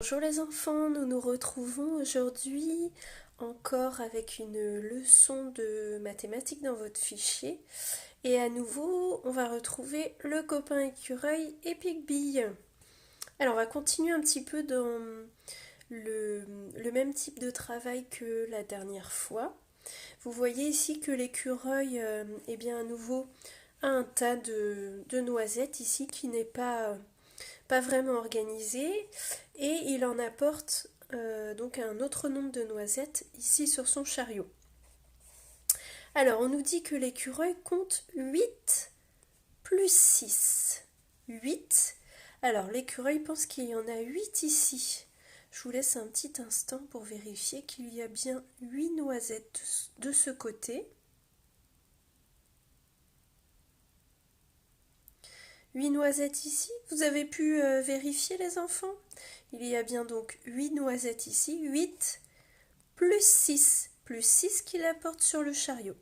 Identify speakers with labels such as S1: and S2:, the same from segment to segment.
S1: Bonjour les enfants, nous nous retrouvons aujourd'hui encore avec une leçon de mathématiques dans votre fichier. Et à nouveau, on va retrouver le copain écureuil et Pigby. Alors on va continuer un petit peu dans le même type de travail que la dernière fois. Vous voyez ici que l'écureuil, eh bien à nouveau, a un tas de noisettes ici qui n'est pas vraiment organisé, et il en apporte donc un autre nombre de noisettes ici sur son chariot. Alors on nous dit que l'écureuil compte 8 plus 6. 8. Alors l'écureuil pense qu'il y en a 8 ici. Je vous laisse un petit instant pour vérifier qu'il y a bien 8 noisettes de ce côté. 8 noisettes ici. Vous avez pu vérifier les enfants? Il y a bien donc 8 noisettes ici. 8 plus 6. Plus 6 qu'il apporte sur le chariot.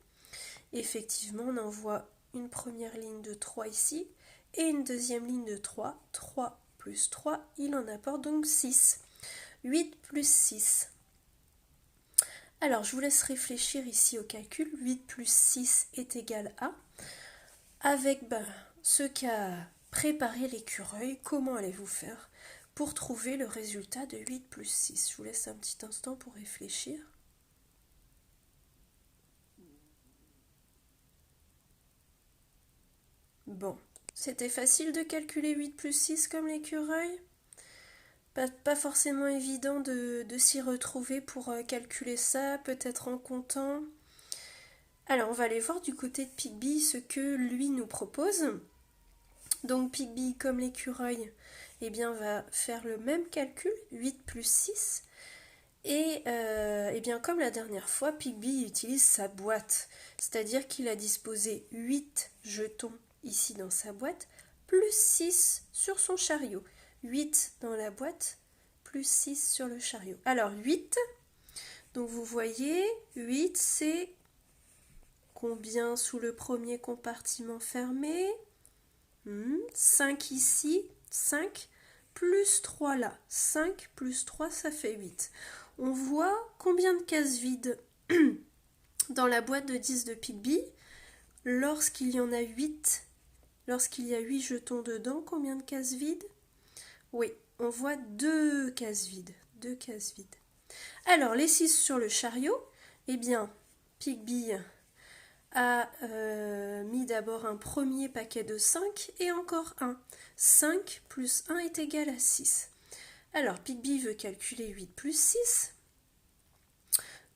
S1: Effectivement, on en voit une première ligne de 3 ici et une deuxième ligne de 3. 3 plus 3, il en apporte donc 6. 8 plus 6. Alors, je vous laisse réfléchir ici au calcul. 8 plus 6 est égal à... Avec ce qu'a préparé l'écureuil, comment allez-vous faire pour trouver le résultat de 8 plus 6? Je vous laisse un petit instant pour réfléchir. Bon, c'était facile de calculer 8 plus 6 comme l'écureuil. Pas forcément évident de s'y retrouver pour calculer ça, peut-être en comptant. Alors, on va aller voir du côté de Pigby ce que lui nous propose. Donc Pigby, comme l'écureuil, eh bien, va faire le même calcul, 8 plus 6. Et eh bien, comme la dernière fois, Pigby utilise sa boîte. C'est-à-dire qu'il a disposé 8 jetons ici dans sa boîte, plus 6 sur son chariot. 8 dans la boîte, plus 6 sur le chariot. Alors 8, donc vous voyez, 8 c'est combien sous le premier compartiment fermé? 5 ici, 5 plus 3 là. 5 plus 3, ça fait 8. On voit combien de cases vides dans la boîte de 10 de Pigby. Lorsqu'il y en a 8, lorsqu'il y a 8 jetons dedans, combien de cases vides? Oui, on voit 2 cases vides. 2 cases vides. Alors, les 6 sur le chariot, eh bien, Pigby a mis d'abord un premier paquet de 5 et encore un. 5 plus 1 est égal à 6. Alors, Pigby veut calculer 8 plus 6.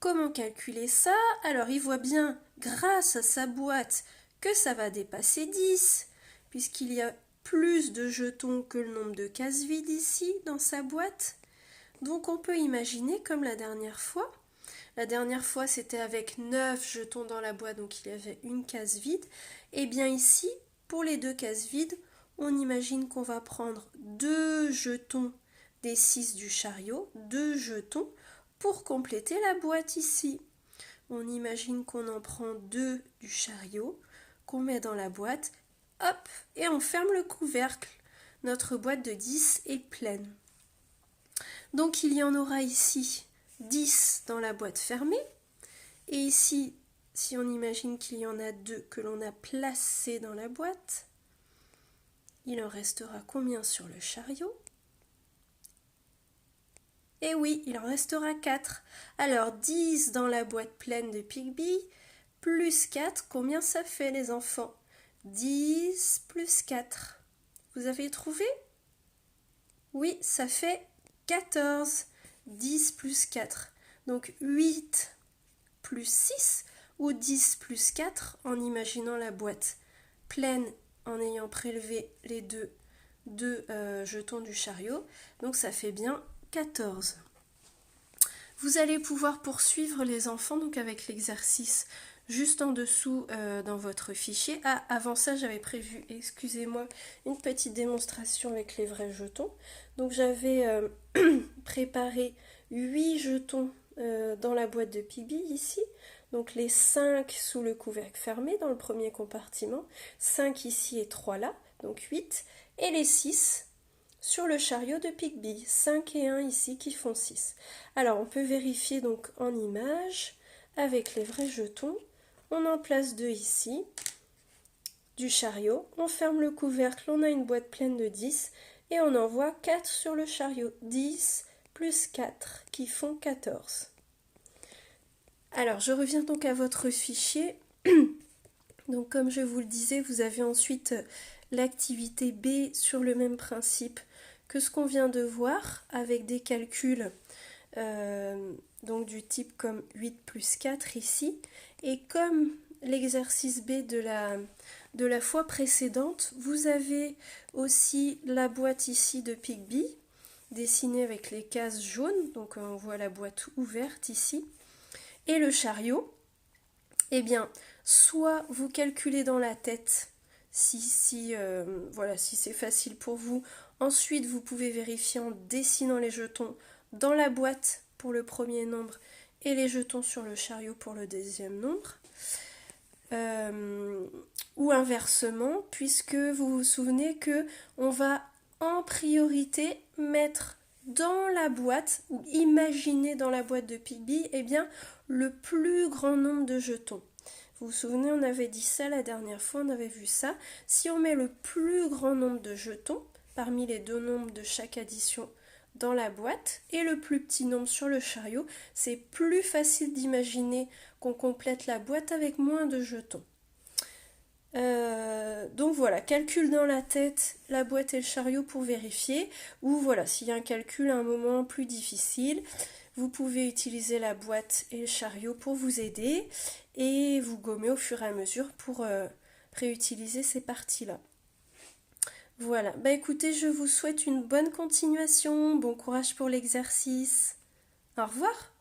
S1: Comment calculer ça? Alors, il voit bien, grâce à sa boîte, que ça va dépasser 10, puisqu'il y a plus de jetons que le nombre de cases vides ici, dans sa boîte. Donc, on peut imaginer, comme la dernière fois, c'était avec 9 jetons dans la boîte, donc il y avait une case vide. Et bien ici, pour les 2 cases vides, on imagine qu'on va prendre 2 jetons des 6 du chariot, 2 jetons, pour compléter la boîte ici. On imagine qu'on en prend 2 du chariot, qu'on met dans la boîte, hop, et on ferme le couvercle. Notre boîte de 10 est pleine. Donc il y en aura ici 10 dans la boîte fermée. Et ici, si on imagine qu'il y en a 2 que l'on a placés dans la boîte, il en restera combien sur le chariot? Et oui, il en restera 4. Alors 10 dans la boîte pleine de Pigby, plus 4, combien ça fait les enfants? 10 plus 4. Vous avez trouvé? Oui, ça fait 14. 10 plus 4. Donc 8 plus 6 ou 10 plus 4 en imaginant la boîte pleine en ayant prélevé les deux jetons du chariot. Donc ça fait bien 14. Vous allez pouvoir poursuivre les enfants donc avec l'exercice juste en dessous dans votre fichier. Ah, avant ça, j'avais prévu, excusez-moi, une petite démonstration avec les vrais jetons. Donc j'avais préparé 8 jetons dans la boîte de Pigby ici. Donc les 5 sous le couvercle fermé dans le premier compartiment, 5 ici et 3 là, donc 8. Et les 6 sur le chariot de Pigby. 5 et 1 ici qui font 6. Alors on peut vérifier donc en image avec les vrais jetons. On en place 2 ici du chariot. On ferme le couvercle, on a une boîte pleine de 10 et on envoie 4 sur le chariot. 10 plus 4 qui font 14. Alors je reviens donc à votre fichier. Donc comme je vous le disais, vous avez ensuite l'activité B sur le même principe que ce qu'on vient de voir, avec des calculs donc du type comme 8 plus 4 ici. Et comme l'exercice B de la fois précédente, vous avez aussi la boîte ici de Pigby, dessinée avec les cases jaunes, donc on voit la boîte ouverte ici, et le chariot. Eh bien, soit vous calculez dans la tête si c'est facile pour vous. Ensuite, vous pouvez vérifier en dessinant les jetons dans la boîte pour le premier nombre et les jetons sur le chariot pour le deuxième nombre. Ou inversement, puisque vous vous souvenez que on va en priorité mettre dans la boîte, ou imaginer dans la boîte de Pigby, eh bien, le plus grand nombre de jetons. Vous vous souvenez, on avait dit ça la dernière fois, on avait vu ça. Si on met le plus grand nombre de jetons, parmi les deux nombres de chaque addition dans la boîte, et le plus petit nombre sur le chariot, c'est plus facile d'imaginer qu'on complète la boîte avec moins de jetons. Donc voilà, calcul dans la tête, la boîte et le chariot pour vérifier, ou voilà, s'il y a un calcul à un moment plus difficile, vous pouvez utiliser la boîte et le chariot pour vous aider et vous gommer au fur et à mesure pour réutiliser ces parties-là. Voilà, bah écoutez, je vous souhaite une bonne continuation, bon courage pour l'exercice. Au revoir.